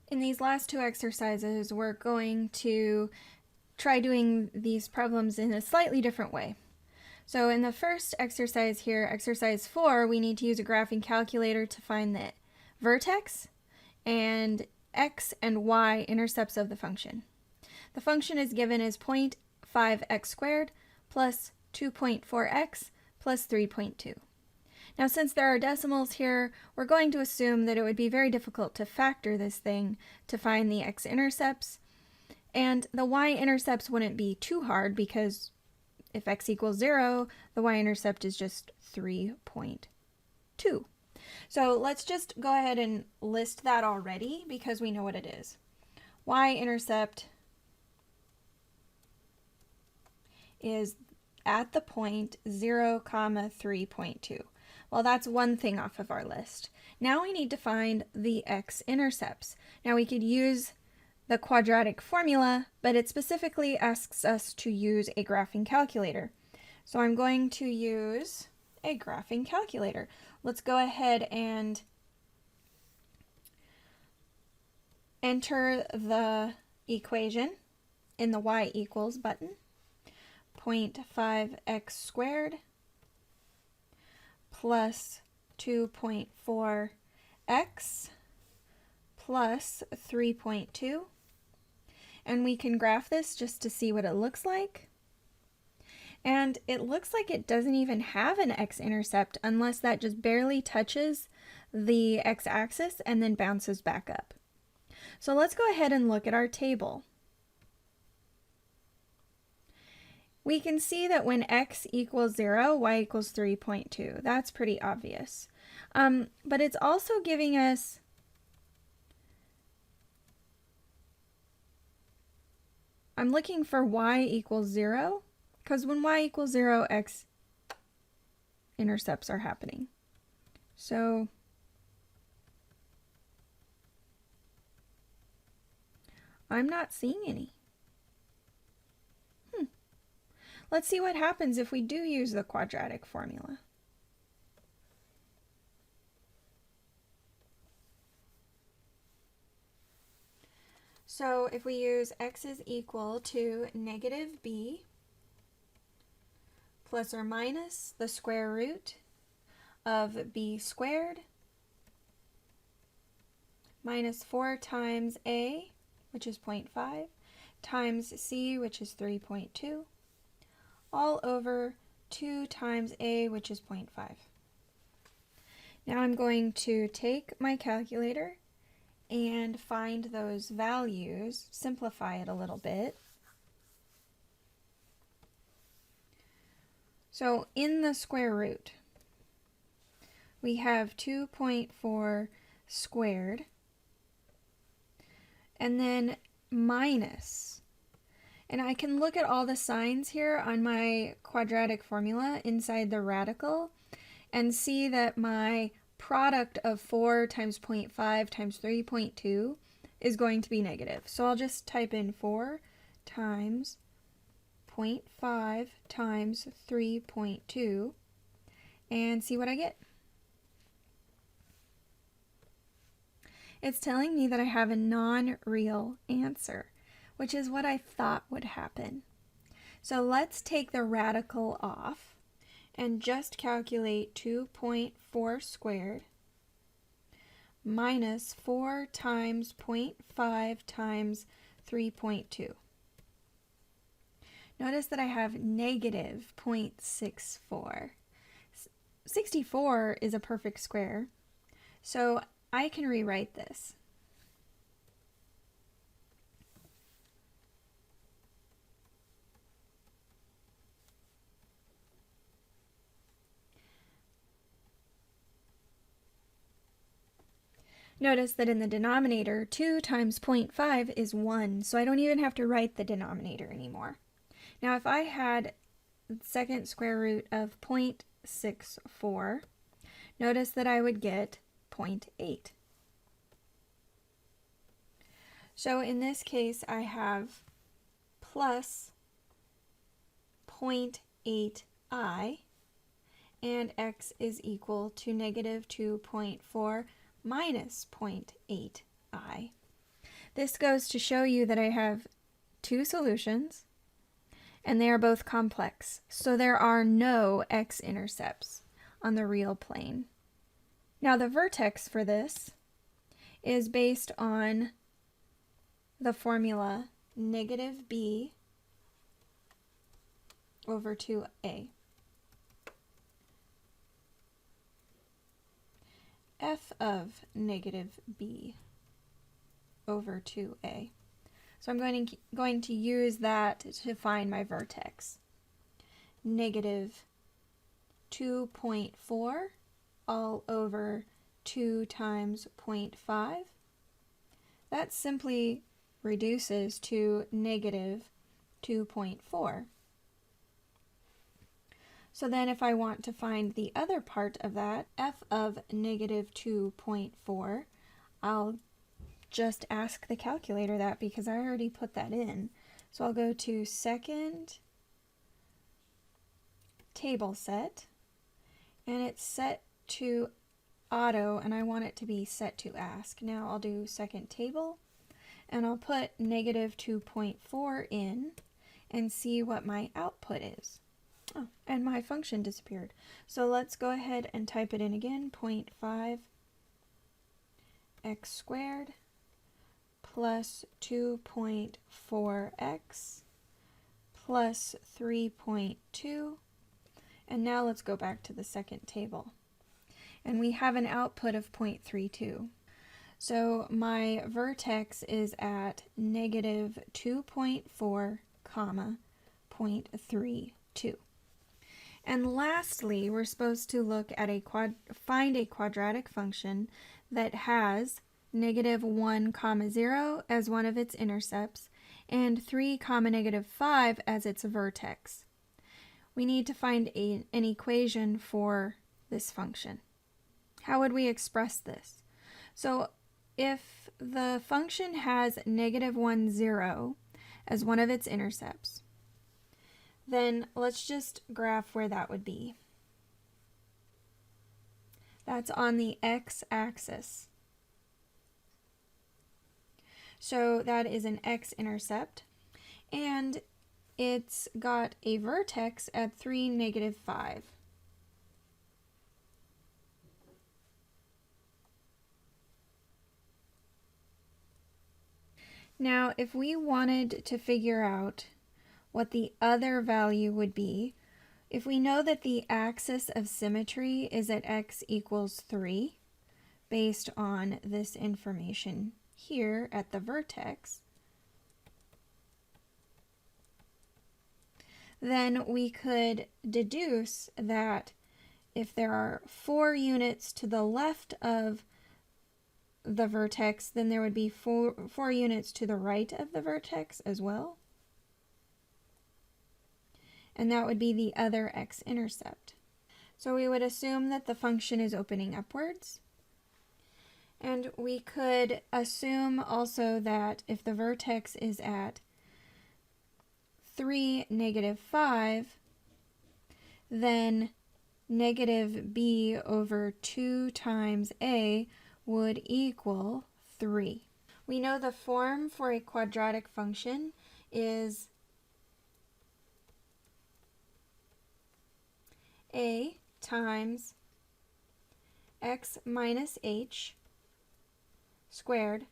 In these last two exercises, we're going to try doing these problems in a slightly different way. So in the first exercise here, exercise 4, we need to use a graphing calculator to find the vertex and x and y intercepts of the function. The function is given as 0.5x squared plus 2.4x plus 3.2. Now, since there are decimals here, we're going to assume that it would be very difficult to factor this thing to find the x-intercepts, and the y-intercepts wouldn't be too hard because if x equals 0, the y-intercept is just 3.2. So let's just go ahead and list that already because we know what it is. Y-intercept is at the point 0, 3.2. Well, that's one thing off of our list. Now we need to find the x-intercepts. Now we could use the quadratic formula, but it specifically asks us to use a graphing calculator. So I'm going to use a graphing calculator. Let's go ahead and enter the equation in the y equals button. 0.5x squared plus 2.4x plus 3.2. And we can graph this just to see what it looks like. And it looks like it doesn't even have an x-intercept unless that just barely touches the x-axis and then bounces back up. So let's go ahead and look at our table. We can see that when x equals 0, y equals 3.2. That's pretty obvious. But it's also giving us I'm looking for y equals 0, because when y equals 0, x-intercepts are happening. So I'm not seeing any. Let's see what happens if we do use the quadratic formula. So if we use x is equal to negative b plus or minus the square root of b squared minus 4 times a, which is 0.5, times c, which is 3.2, all over 2 times a, which is 0.5. Now I'm going to take my calculator and find those values, simplify it a little bit. So in the square root, we have 2.4 squared, and then minus. And I can look at all the signs here on my quadratic formula inside the radical and see that my product of 4 times 0.5 times 3.2 is going to be negative. So I'll just type in 4 times 0.5 times 3.2 and see what I get. It's telling me that I have a non-real answer, which is what I thought would happen. So let's take the radical off and just calculate 2.4 squared minus 4 times 0.5 times 3.2. Notice that I have negative 0.64. 64 is a perfect square, so I can rewrite this. Notice that in the denominator, 2 times 0.5 is 1, so I don't even have to write the denominator anymore. Now if I had the second square root of 0.64, notice that I would get 0.8. So in this case, I have plus 0.8i, and x is equal to negative 2.4 minus 0.8i. This goes to show you that I have two solutions, and they are both complex, so there are no x-intercepts on the real plane. Now the vertex for this is based on the formula negative b over 2a. F of negative b over 2a. So I'm going to use that to find my vertex. Negative 2.4 all over 2 times 0.5. That simply reduces to negative 2.4. So then if I want to find the other part of that, f of negative 2.4, I'll just ask the calculator that because I already put that in. So I'll go to second table set, and it's set to auto, and I want it to be set to ask. Now I'll do second table, and I'll put negative 2.4 in and see what my output is. Oh, and my function disappeared. So let's go ahead and type it in again. 0.5 x squared plus 2.4x plus 3.2. And now let's go back to the second table. And we have an output of 0.32. So my vertex is at negative 2.4, comma, 0.32. And lastly, we're supposed to look at find a quadratic function that has negative 1, comma 0 as one of its intercepts and 3, comma negative 5 as its vertex. We need to find an equation for this function. How would we express this? So if the function has negative 1, 0 as one of its intercepts, then let's just graph where that would be. That's on the x-axis. So that is an x-intercept, and it's got a vertex at 3, negative 5. Now, if we wanted to figure out what the other value would be, if we know that the axis of symmetry is at x equals 3, based on this information here at the vertex, then we could deduce that if there are 4 units to the left of the vertex, then there would be 4 units to the right of the vertex as well. And that would be the other x-intercept. So we would assume that the function is opening upwards. And we could assume also that if the vertex is at 3, negative 5, then negative b over 2 times a would equal 3. We know the form for a quadratic function is a times x minus h squared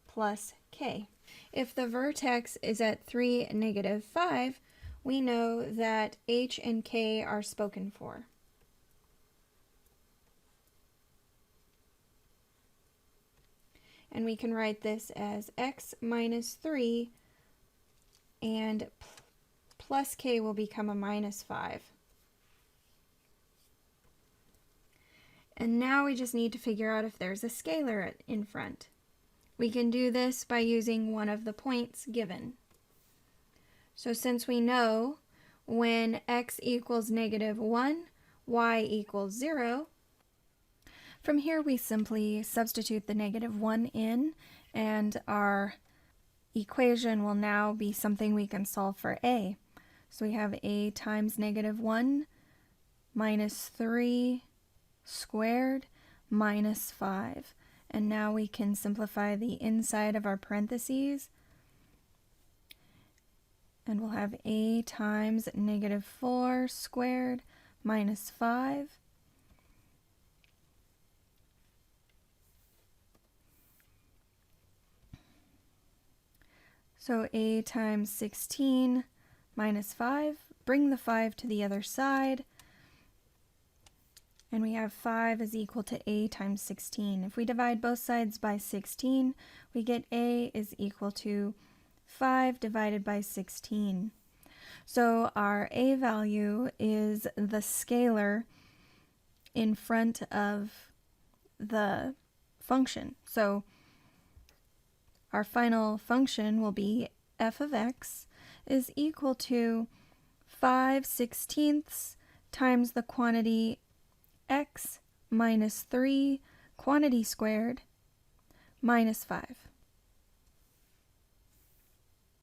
plus k. If the vertex is at 3, negative 5, we know that h and k are spoken for. And we can write this as x minus 3, and plus k will become a minus 5. And now we just need to figure out if there's a scalar in front. We can do this by using one of the points given. So since we know when x equals negative 1, y equals 0, from here we simply substitute the negative 1 in, and our equation will now be something we can solve for a. So we have a times negative 1 minus 3 squared minus 5. And now we can simplify the inside of our parentheses. And we'll have a times -4 squared minus 5. So a times 16 minus 5. Bring the 5 to the other side. And we have 5 is equal to a times 16. If we divide both sides by 16, we get a is equal to 5 divided by 16. So our a value is the scalar in front of the function. So our final function will be f of x is equal to 5/16 times the quantity x minus 3 quantity squared minus 5.